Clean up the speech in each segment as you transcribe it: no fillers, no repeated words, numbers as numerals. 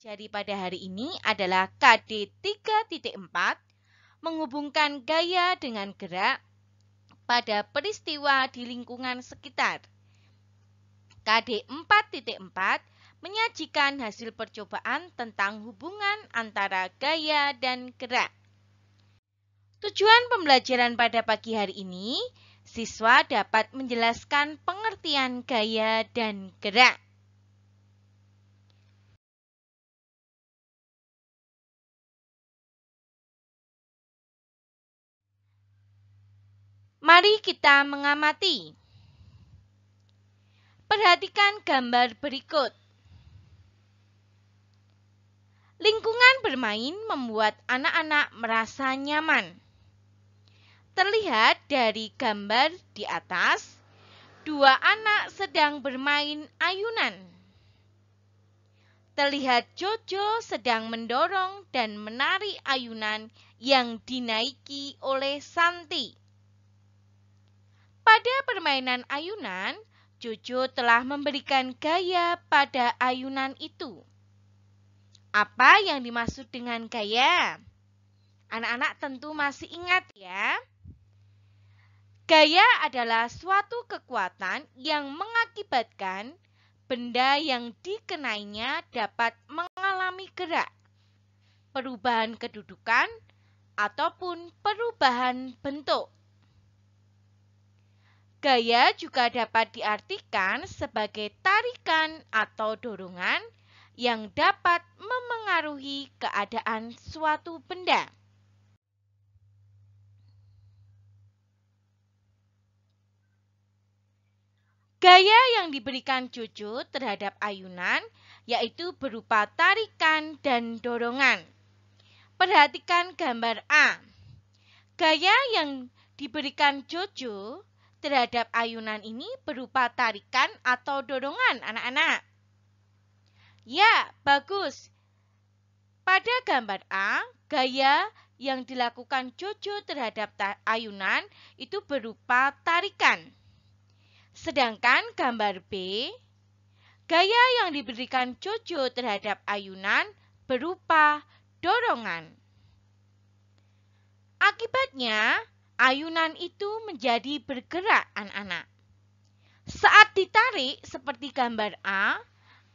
Jadi pada hari ini adalah KD 3.4 menghubungkan gaya dengan gerak pada peristiwa di lingkungan sekitar. KD 4.4 menyajikan hasil percobaan tentang hubungan antara gaya dan gerak. Tujuan pembelajaran pada pagi hari ini, siswa dapat menjelaskan pengertian gaya dan gerak. Mari kita mengamati. Perhatikan gambar berikut. Lingkungan bermain membuat anak-anak merasa nyaman. Terlihat dari gambar di atas, dua anak sedang bermain ayunan. Terlihat Jojo sedang mendorong dan menarik ayunan yang dinaiki oleh Santi. Pada permainan ayunan, Jojo telah memberikan gaya pada ayunan itu. Apa yang dimaksud dengan gaya? Anak-anak tentu masih ingat ya. Gaya adalah suatu kekuatan yang mengakibatkan benda yang dikenainya dapat mengalami gerak, perubahan kedudukan, ataupun perubahan bentuk. Gaya juga dapat diartikan sebagai tarikan atau dorongan yang dapat memengaruhi keadaan suatu benda. Gaya yang diberikan Jojo terhadap ayunan yaitu berupa tarikan dan dorongan. Perhatikan gambar A. Gaya yang diberikan Jojo terhadap ayunan ini berupa tarikan atau dorongan, anak-anak. Ya, bagus. Pada gambar A, gaya yang dilakukan Jojo terhadap ayunan itu berupa tarikan. Sedangkan gambar B, gaya yang diberikan Jojo terhadap ayunan berupa dorongan. Akibatnya, ayunan itu menjadi bergerak, anak-anak. Saat ditarik seperti gambar A,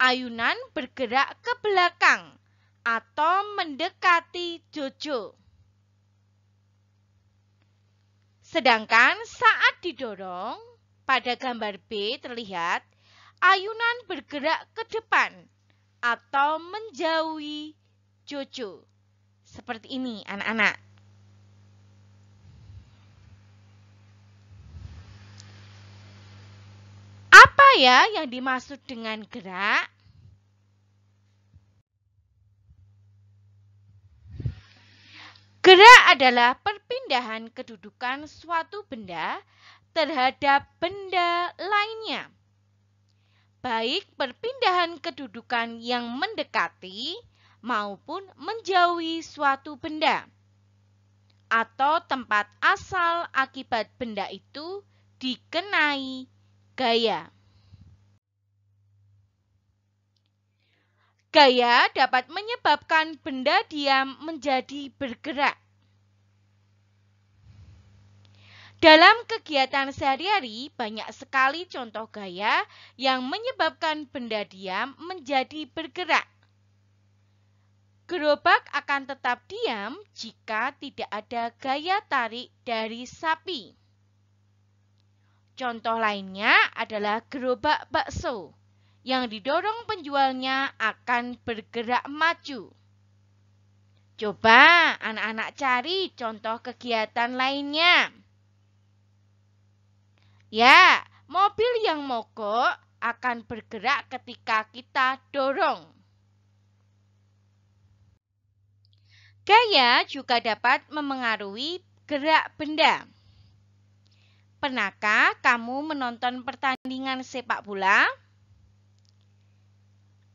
ayunan bergerak ke belakang atau mendekati Jojo. Sedangkan saat didorong, pada gambar B terlihat ayunan bergerak ke depan atau menjauhi Jojo. Seperti ini, anak-anak. Apa ya yang dimaksud dengan gerak? Gerak adalah perpindahan kedudukan suatu benda terhadap benda lainnya. Baik perpindahan kedudukan yang mendekati maupun menjauhi suatu benda atau tempat asal akibat benda itu dikenai gaya. Gaya dapat menyebabkan benda diam menjadi bergerak. Dalam kegiatan sehari-hari, banyak sekali contoh gaya yang menyebabkan benda diam menjadi bergerak. Gerobak akan tetap diam jika tidak ada gaya tarik dari sapi. Contoh lainnya adalah gerobak bakso yang didorong penjualnya akan bergerak maju. Coba anak-anak cari contoh kegiatan lainnya. Ya, mobil yang mogok akan bergerak ketika kita dorong. Gaya juga dapat memengaruhi gerak benda. Pernahkah kamu menonton pertandingan sepak bola?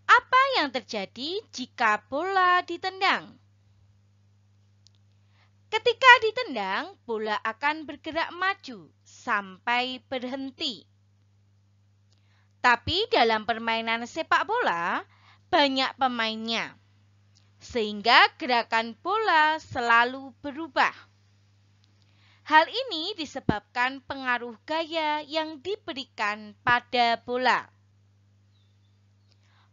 Apa yang terjadi jika bola ditendang? Ketika ditendang, bola akan bergerak maju sampai berhenti. Tapi dalam permainan sepak bola, banyak pemainnya, sehingga gerakan bola selalu berubah. Hal ini disebabkan pengaruh gaya yang diberikan pada bola.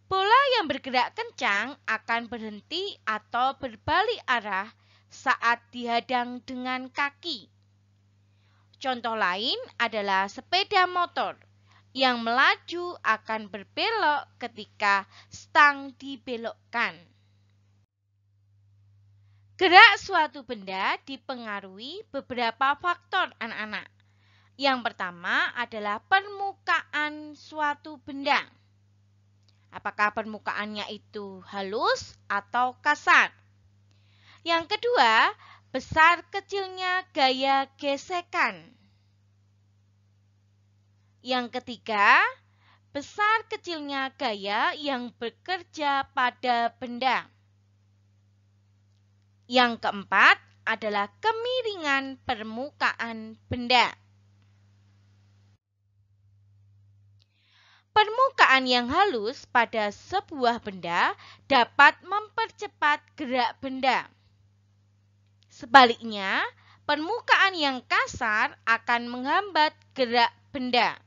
Bola yang bergerak kencang akan berhenti atau berbalik arah saat dihadang dengan kaki. Contoh lain adalah sepeda motor yang melaju akan berbelok ketika stang dibelokkan. Gerak suatu benda dipengaruhi beberapa faktor anak-anak. Yang pertama adalah permukaan suatu benda. Apakah permukaannya itu halus atau kasar? Yang kedua, besar kecilnya gaya gesekan. Yang ketiga, besar kecilnya gaya yang bekerja pada benda. Yang keempat adalah kemiringan permukaan benda. Permukaan yang halus pada sebuah benda dapat mempercepat gerak benda. Sebaliknya, permukaan yang kasar akan menghambat gerak benda.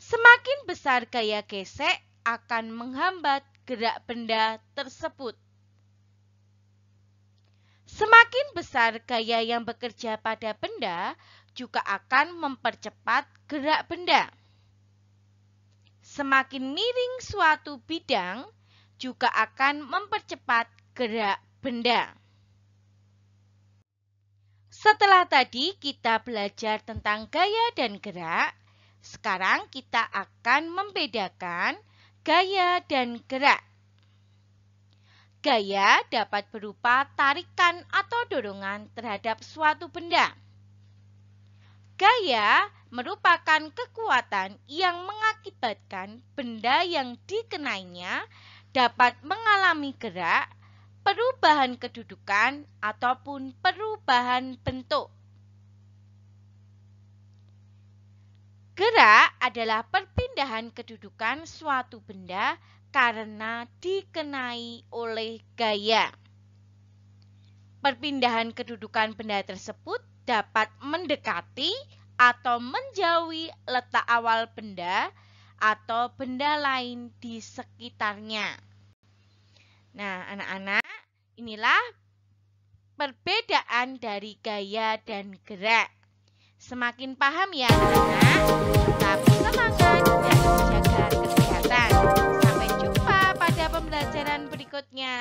Semakin besar gaya gesek akan menghambat gerak benda tersebut. Semakin besar gaya yang bekerja pada benda juga akan mempercepat gerak benda. Semakin miring suatu bidang juga akan mempercepat gerak benda. Setelah tadi kita belajar tentang gaya dan gerak, sekarang kita akan membedakan gaya dan gerak. Gaya dapat berupa tarikan atau dorongan terhadap suatu benda. Gaya merupakan kekuatan yang mengakibatkan benda yang dikenainya dapat mengalami gerak, perubahan kedudukan, ataupun perubahan bentuk. Gerak adalah perpindahan kedudukan suatu benda karena dikenai oleh gaya. Perpindahan kedudukan benda tersebut dapat mendekati atau menjauhi letak awal benda atau benda lain di sekitarnya. Nah, anak-anak, inilah perbedaan dari gaya dan gerak. Semakin paham ya anak-anak, tetap semangat dan jaga kesehatan. Sampai jumpa pada pembelajaran berikutnya.